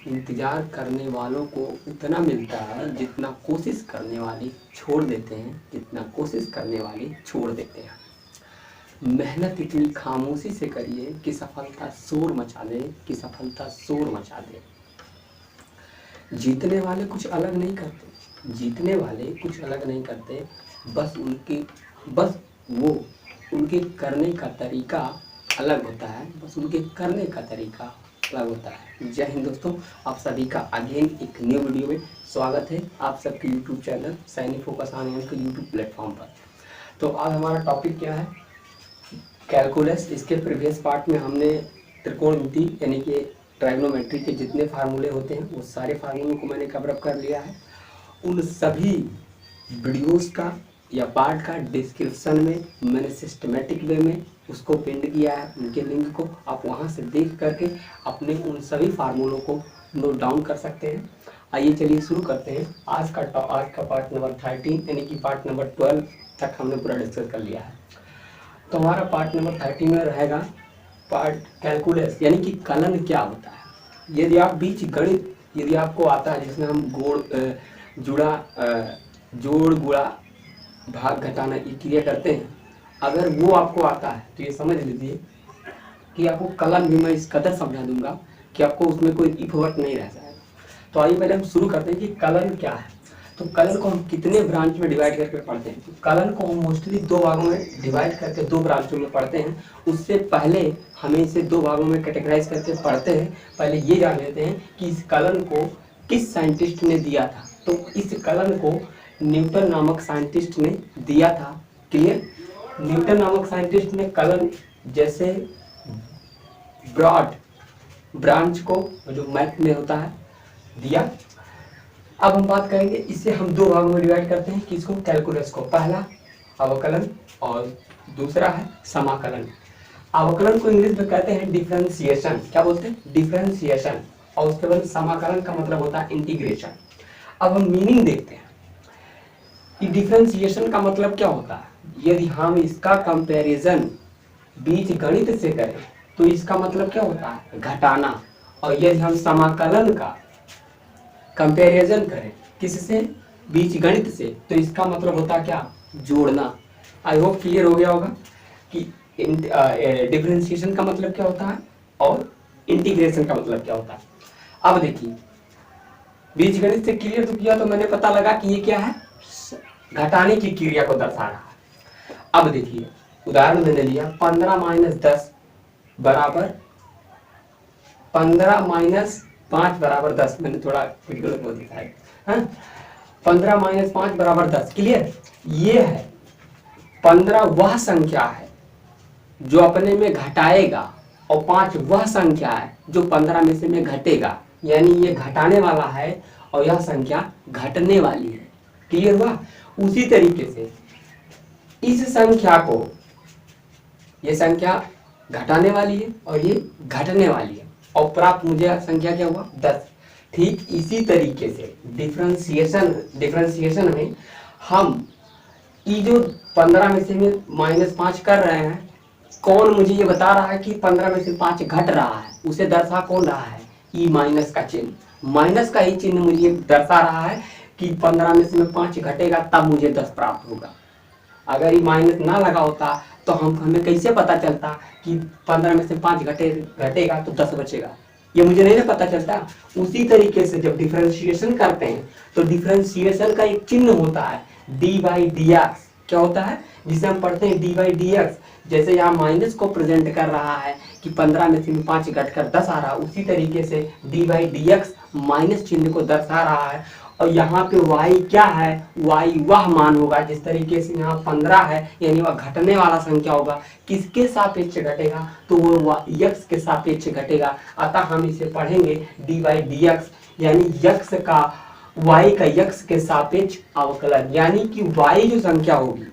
इंतजार करने वालों को उतना मिलता है जितना कोशिश करने वाले छोड़ देते हैं, जितना कोशिश करने वाले छोड़ देते हैं। मेहनत इतनी खामोशी से करिए कि सफलता शोर मचा दे, कि सफलता शोर मचा दे। जीतने वाले कुछ अलग नहीं करते, जीतने वाले कुछ अलग नहीं करते, बस वो उनके करने का तरीका अलग होता है, बस उनके करने का तरीका अलग होता है। जय हिंद दोस्तों, आप सभी का अगेन एक न्यू वीडियो में स्वागत है आप सबके यूट्यूब चैनल सैनिक फोकस ऑन के यूट्यूब प्लेटफॉर्म पर। तो आज हमारा टॉपिक क्या है? कैलकुलस। इसके प्रीवियस पार्ट में हमने त्रिकोणमिति यानी कि ट्राइग्नोमेट्री के जितने फार्मूले होते हैं वो सारे फार्मूलों को मैंने कवर अप कर लिया है। उन सभी वीडियोस का या पार्ट का डिस्क्रिप्शन में मैंने सिस्टमेटिक वे में उसको पिन किया है, उनके लिंक को आप वहां से देख करके अपने उन सभी फार्मूलों को नोट डाउन कर सकते हैं। आइए चलिए शुरू करते हैं। आज का पार्ट नंबर 13 यानी कि पार्ट नंबर 12 तक हमने पूरा डिस्कस कर लिया है। तो हमारा पार्ट नंबर 13 में रहेगा पार्ट कैलकुलस यानी कि कलन क्या होता है। यदि आप बीज गणित यदि आपको आता है जिसमें हम जोड़ गुणा भाग घटाना ये क्रिया करते हैं, अगर वो आपको आता है तो ये समझ लीजिए कि आपको कलन भी मैं इस कदर समझा दूंगा कि आपको उसमें कोई इफ वर्ड नहीं रह जाएगा। तो आइए पहले हम शुरू करते हैं कि कलन क्या है। तो कलन को हम कितने ब्रांच में डिवाइड करके पढ़ते हैं? तो कलन को हम मोस्टली दो भागों में डिवाइड करके दो ब्रांचों में पढ़ते हैं। उससे पहले हमें इसे दो भागों में कैटेगराइज करके पढ़ते हैं। पहले ये जान लेते हैं कि इस कलन को किस साइंटिस्ट ने दिया था। तो इस कलन को न्यूटन नामक साइंटिस्ट ने दिया था। क्लियर? न्यूटन नामक साइंटिस्ट ने कलन जैसे ब्रॉड ब्रांच को जो मैथ में होता है दिया। अब हम बात करेंगे, इसे हम दो भागों में डिवाइड करते हैं। किसको? कैलकुलस को। पहला अवकलन और दूसरा है समाकलन। अवकलन को इंग्लिश में कहते हैं डिफरेंशिएशन। क्या बोलते हैं? डिफरेंशिएशन। और उसके बाद समाकलन का मतलब होता है इंटीग्रेशन। अब हम मीनिंग देखते हैं कि डिफरेंशिएशन का मतलब क्या होता है। यदि हम इसका कंपैरिजन बीज गणित से करें तो इसका मतलब क्या होता है? घटाना। और यदि हम समाकलन का कंपैरिजन करें किससे? बीज गणित से, तो इसका मतलब होता है क्या? जोड़ना। आई होप क्लियर हो गया होगा कि डिफरेंशिएशन का मतलब क्या होता है और इंटीग्रेशन का मतलब क्या होता है। अब देखिए, बीज गणित से क्लियर तो किया तो मैंने पता लगा कि ये क्या है? घटाने की क्रिया को दर्शा रहा है। अब देखिए, उदाहरण मैंने लिया 15 - 10 बराबर 15 - 5 बराबर 10। मैंने थोड़ा कुछ गलत बोल दिया है। 15 - 5 बराबर 10। क्लियर? ये है 15 वह संख्या है जो अपने में घटाएगा और 5 वह संख्या है जो 15 में से में घटेगा। यानी ये घटाने वाला है और यह संख्या घटने वाली है। क्लियर हुआ? उसी तरीके से इस संख्या को, ये संख्या घटाने वाली है और ये घटने वाली है और प्राप्त मुझे संख्या क्या हुआ? 10। ठीक इसी तरीके से डिफरेंशिएशन में हम ये जो 15 में से में -5 कर रहे हैं, कौन मुझे ये बता रहा है कि 15 में से 5 घट रहा है? उसे दर्शा कौन रहा है? ई माइनस का चिन्ह। माइनस का ही चिन्ह मुझे दर्शा रहा है कि 15 में से में 5 घटेगा तब मुझे 10 प्राप्त होगा। अगर ये माइनस ना लगा होता तो हमें कैसे पता चलता कि 15 में से 5 घटेगा तो 10 बचेगा? ये मुझे नहीं ना पता चलता। उसी तरीके से जब डिफरेंशिएशन करते हैं तो डिफरेंशिएशन का एक चिन्ह होता है d/dx। क्या होता है? जिसे हम पढ़ते हैं d/dx। जैसे यहाँ माइनस को प्रेजेंट कर रहा है कि 15 में से 5 घटकर 10 आ रहा है, उसी तरीके से d/dx माइनस चिन्ह को दर्शा रहा है। और यहाँ पे y क्या है? y वह मान होगा जिस तरीके से यहाँ 15 है, यानी वह घटने वाला संख्या होगा। किसके सापेक्ष घटेगा? तो वो x के सापेक्ष घटेगा। अतः हम इसे पढ़ेंगे d/dx यानी x का y का x के सापेक्ष अवकलन। यानी कि y जो संख्या होगी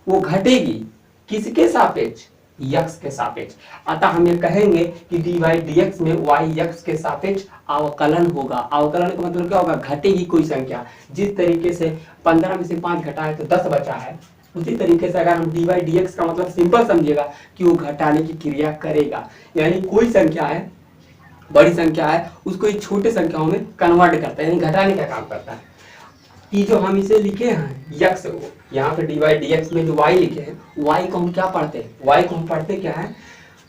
वो घटेगी किसके सापेक्ष? x के सापेक्ष। अतः हम ये कहेंगे कि d/dx में y x के सापेक्ष अवकलन होगा। अवकलन का मतलब क्या होगा? घटेगी कोई संख्या। जिस तरीके से 15 में से 5 घटा है तो 10 बचा है, उसी तरीके से अगर हम d/dx का मतलब सिंपल समझिएगा कि वो घटाने की क्रिया करेगा। यानी कोई संख्या है बड़ी संख्या है उसको एक छोटे संख्याओं में कन्वर्ट करता है, यानी घटाने का काम करता है। ये जो हम इसे लिखे हैं यक्स को, यहाँ पे डी वाई डी एक्स में जो वाई लिखे हैं, वाई को हम क्या पढ़ते हैं, वाई को हम पढ़ते क्या है,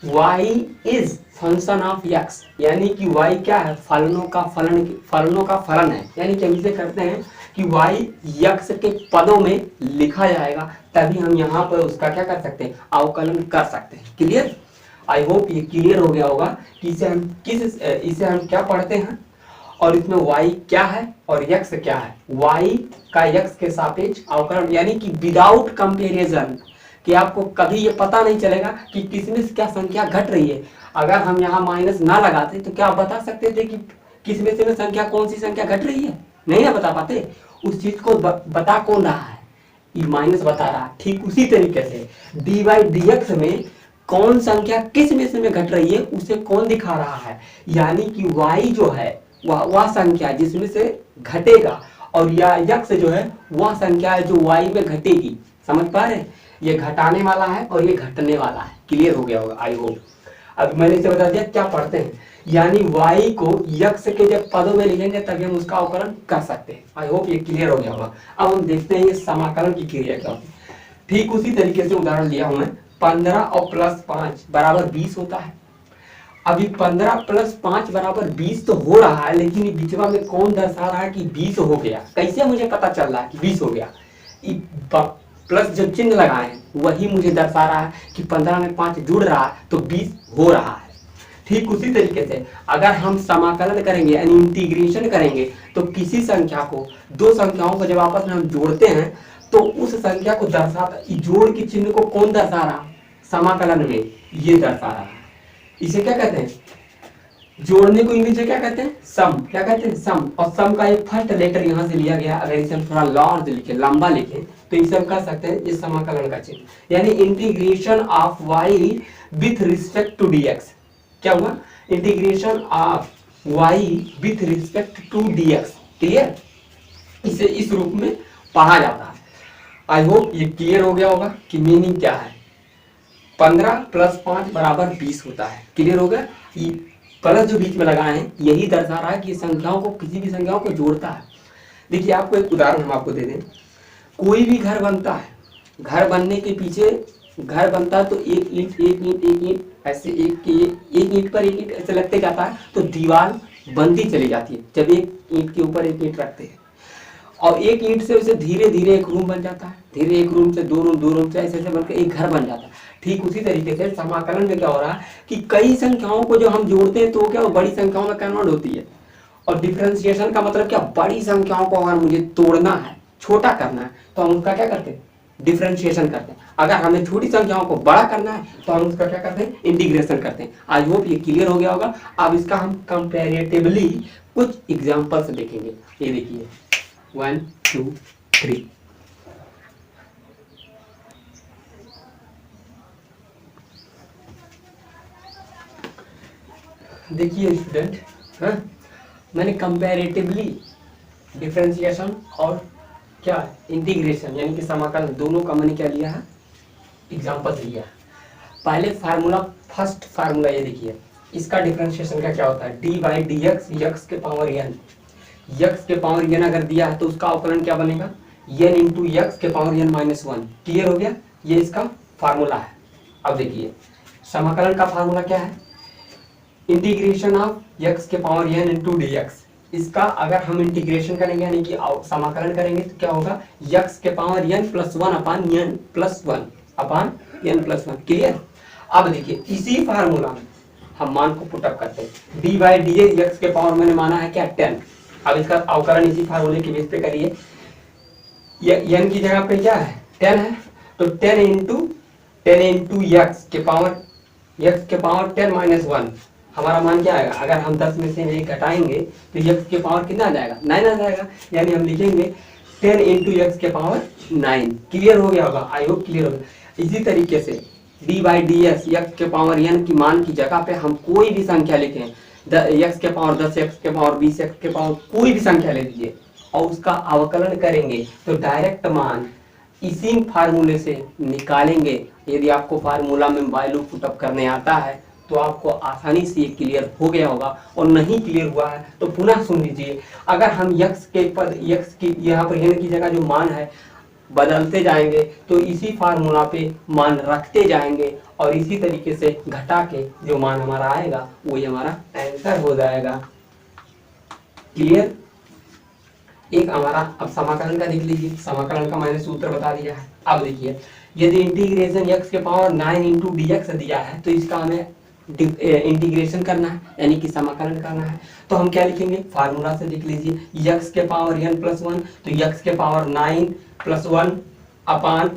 y is function of x, यानी कि वाई क्या है, फलनों का फलन है। यानी कि हम इसे करते हैं कि वाई यक्स के पदों में लिखा जाएगा, तभी हम यहाँ पर उसका क्या कर सकते हैं, अवकलन कर सकते हैं। क्लियर? आई होप ये क्लियर हो गया होगा कि इसे हम क्या पढ़ते हैं और इसमें y क्या है और x क्या है। y का x के सापेक्ष अवकलन, यानी कि विदाउट कंपैरिजन, कि आपको कभी ये पता नहीं चलेगा कि किसमें से क्या संख्या घट रही है। अगर हम यहाँ माइनस ना लगाते तो क्या आप बता सकते थे कि किसमें से संख्या, कौन सी संख्या घट रही है? नहीं ना बता पाते। उस चीज को बता कौन रहा है, ये माइनस बता रहा है। ठीक उसी तरीके से डी वाई डी एक्स में कौन संख्या किस में से में घट रही है उसे कौन दिखा रहा है, यानी कि y जो है वह संख्या जिसमें से घटेगा, और या यक्स जो है वह संख्या है जो y में घटेगी। समझ पा रहे हैं? ये घटाने वाला है और ये घटने वाला है। क्लियर हो गया होगा आई होप। अब मैंने इसे बता दिया क्या पढ़ते हैं, यानी y को यक्स के जब पदों में लिखेंगे तभी हम उसका अवकलन कर सकते हैं। आई होप ये क्लियर हो गया होगा। अब हम देखते हैं ये समाकलन की क्रिया क्या होती है। ठीक उसी तरीके से उदाहरण लिया हूं मैं, 15 और प्लस 5 बराबर 20 होता है। अभी 15 प्लस 5 बराबर 20 तो हो रहा है, लेकिन बीचवा में कौन दर्शा रहा है कि 20 हो गया? कैसे मुझे पता चल रहा है कि 20 हो गया? प्लस जो चिन्ह लगाए हैं वही मुझे दर्शा रहा है कि 15 में 5 जुड़ रहा है तो 20 हो रहा है। ठीक उसी तरीके से अगर हम समाकलन करेंगे यानी इंटीग्रेशन करेंगे तो किसी संख्या को, दो संख्याओं को जब आपस में हम जोड़ते हैं तो उस संख्या को दर्शाता, जोड़ के चिन्ह को कौन दर्शा रहा? समाकलन में ये दर्शा रहा है। इसे क्या कहते हैं? जोड़ने को इंग्लिश में क्या कहते हैं? सम। क्या कहते हैं? सम। और सम का एक फर्स्ट लेटर यहाँ से लिया गया। अगर इसे हम थोड़ा लार्ज लिखे, लंबा लिखे तो इसे हम कह सकते हैं ये समाकलन का चिन्ह, यानी integration of y with respect to dx। क्या हुआ? Integration of y with respect to dx। Clear? इसे इस रूप में पढ़ा जाता है। आई होप ये क्लियर हो गया होगा कि मीनिंग क्या है। 15 प्लस 5 बराबर 20 होता है। क्लियर हो गया? ये प्लस जो बीच में लगाए हैं यही दर्शा रहा है कि संख्याओं को, किसी भी संख्याओं को जोड़ता है। देखिए आपको एक उदाहरण हम आपको दे दें। कोई भी घर बनता है, घर बनने के पीछे घर बनता है तो एक ईंट ऐसे एक ईंट पर एक ईंट ऐसे लगते जाता है तो दीवार बनती चली जाती है। जब एक ईंट के ऊपर एक ईंट रखते हैं और एक ईंट से उसे धीरे धीरे एक रूम बन जाता है, धीरे एक रूम से दो रूम से ऐसे बनकर एक घर बन जाता है। ठीक उसी तरीके से समाकलन में क्या हो रहा है कि कई संख्याओं को जो हम जोड़ते हैं तो क्या वो बड़ी संख्याओं में कन्वर्ट होती है। और डिफरेंशिएशन का मतलब क्या? बड़ी संख्याओं को अगर मुझे तोड़ना है, छोटा करना है तो हम उसका क्या करते हैं? डिफरेंशिएशन करते हैं। अगर हमें छोटी संख्याओं को बड़ा करना है तो हम उसका क्या करते हैं? इंटीग्रेशन करते हैं। आई होप ये क्लियर हो गया होगा। अब इसका हम कंपैरेटिवली कुछ एग्जांपल से देखेंगे। ये देखिए 1 2 3। देखिए स्टूडेंट, हाँ मैंने कंपैरेटिवली डिफरेंशिएशन और क्या इंटीग्रेशन यानी कि समाकलन दोनों का मैंने क्या लिया है? एग्जांपल लिया है। पहले फार्मूला, फर्स्ट फार्मूला ये देखिए, इसका डिफरेंशिएशन का क्या होता है? D by D x, x के पावर एन। यक्स के पावर एन अगर दिया है तो उसका अवकलन क्या बनेगा? एन इंटू यक्स के पावर एन माइनस 1। क्लियर हो गया? ये इसका फार्मूला है। अब देखिए समाकलन का फार्मूला क्या है? इंटीग्रेशन ऑफ यक्स के power n into d x. इसका अगर हम इंटीग्रेशन करेंगे यानी कि समाकलन करेंगे तो क्या होगा? यक्स के पावर एन प्लस 1 अपान एन प्लस 1 अपान एन प्लस 1। क्लियर? अब देखिए इसी फार्मूला में हम मान को पुटअप करते हैं। डी बाई डी एक्स के पावर मैंने माना है क्या? 10। अब इसका अवकलन इसी फार्मूले के बेस पे करिए। एन की जगह पे क्या है? 10 है, तो 10 इंटू यक्स के पावर 10 माइनस 1। हमारा मान क्या आएगा? अगर हम 10 में से 1 घटाएंगे तो यक्स के पावर कितना आ जाएगा? 9 आ जाएगा। यानी हम लिखेंगे 10 इंटू यक्स के पावर 9। क्लियर हो गया होगा? आई होप क्लियर हो गया। इसी तरीके से D by D x, x के पावर एन की मान की जगह पे हम कोई भी संख्या लिखें, यक्स के पावर 10, यक्स के पावर 20, यक्स के पावर कोई भी संख्या ले लीजिए और उसका अवकलन करेंगे तो डायरेक्ट मान इसी फार्मूले से निकालेंगे। यदि आपको फार्मूला में वैल्यू पुटअप करने आता है तो आपको आसानी से ये क्लियर हो गया होगा, और नहीं क्लियर हुआ है तो पुनः सुन लीजिए। अगर हम यक्स के पद यक्स की यहाँ पर n की जगह जो मान है बदलते जाएंगे तो इसी फार्मूला पे मान रखते जाएंगे, और इसी तरीके से घटा के जो मान हमारा आएगा वही हमारा आंसर हो जाएगा। क्लियर? एक हमारा अब समाकलन का देख लीजिए, समाकलन का मैंने सूत्र बता दिया है। अब देखिए, यदि इंटीग्रेशन x के पावर 9 इंटू dx दिया है तो इसका हमें इंटीग्रेशन करना है, यानी कि समाकलन करना है। तो हम क्या लिखेंगे, फार्मूला से देख लीजिए, x के पावर n प्लस 1, तो x के पावर 9 प्लस 1 अपान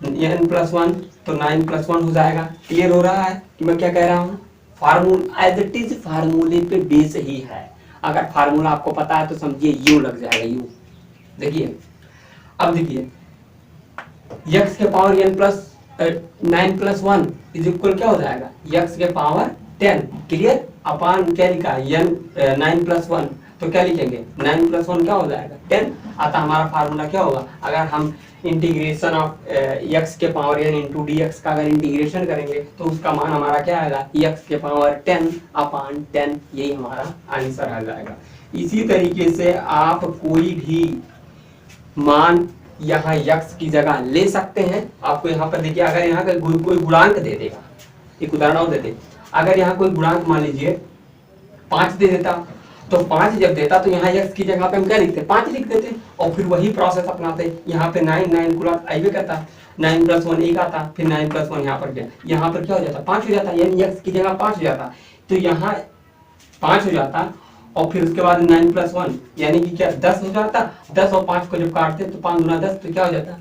n प्लस 1, तो 9 प्लस 1 हो जाएगा। क्लियर हो रहा है कि मैं क्या कह रहा हूँ? फार्मूला एज इट इज फार्मूले पे बेस ही है। अगर फार्मूला आपको पता है तो समझिए यू लग जाएगा, यू। देखिए, अब देखिए, x के power n plus 9 plus 1 is equal क्या हो जाएगा, x के पावर 10। क्लियर? अपान क्या लिखा है, n 9 प्लस 1, तो क्या लिखेंगे, 9 प्लस 1 क्या हो जाएगा, 10। अतः हमारा फार्मूला क्या होगा, अगर हम इंटीग्रेशन ऑफ x के पावर n इंटू dx का अगर इंटीग्रेशन करेंगे तो उसका मान हमारा क्या आएगा, x के पावर 10 अपान 10, यही हमारा आंसर आ जाएगा। इसी तरीके से आप कोई भी मान यहाँ x की जगह ले सकते हैं। आपको यहाँ पर देखिए, अगर यहाँ का कोई गुणांक दे देगा, एक उदाहरण और दे दे, अगर यहाँ कोई गुणांक मान लीजिए 5 दे देता, तो 5 जब देता तो यहाँ x की जगह पे हम क्या लिखते, 5 लिख देते, और फिर वही प्रोसेस अपनाते। यहाँ पे 9 गुणा आइए करता, 9 प्लस 1 1 आता, फिर 9 प्लस 1 यहाँ पर गया, यहाँ पर क्या हो जाता, 5 हो जाता, यानी x की जगह 5 हो जाता, तो यहाँ 5 हो जाता, और फिर उसके बाद 9 प्लस 1 यानी कि क्या 10 हो जाता। 10 और 5 को जब काटते तो 5 गुना 10, तो क्या हो जाता,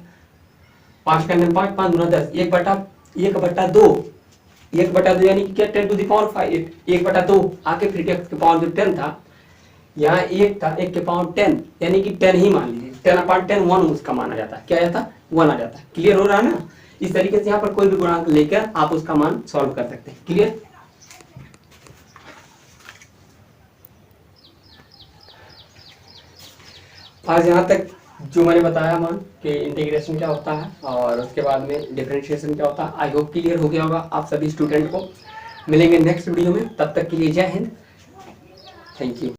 5 करने में 5, 5 गुना 10, 1/2, 1/2 यानी कि क्या 10 टू द पावर 5, 1/2 आके फिर x के पावर जो 10 था, यहाँ 1 था, 1 के पावर 10 यानी कि 10 ही मान लीजिए, 10/10 1 उसका मान आ जाता है, क्या आ जाता, 1 आ जाता है। क्लियर हो रहा है ना? इस तरीके से यहाँ पर कोई भी गुणांक लेकर आप उसका मान सॉल्व कर सकते हैं। क्लियर? आज यहाँ तक जो मैंने बताया मान कि इंटीग्रेशन क्या होता है और उसके बाद में डिफरेंशिएशन क्या होता है, आई होप क्लियर हो गया होगा आप सभी स्टूडेंट को। मिलेंगे नेक्स्ट वीडियो में, तब तक के लिए जय हिंद, थैंक यू।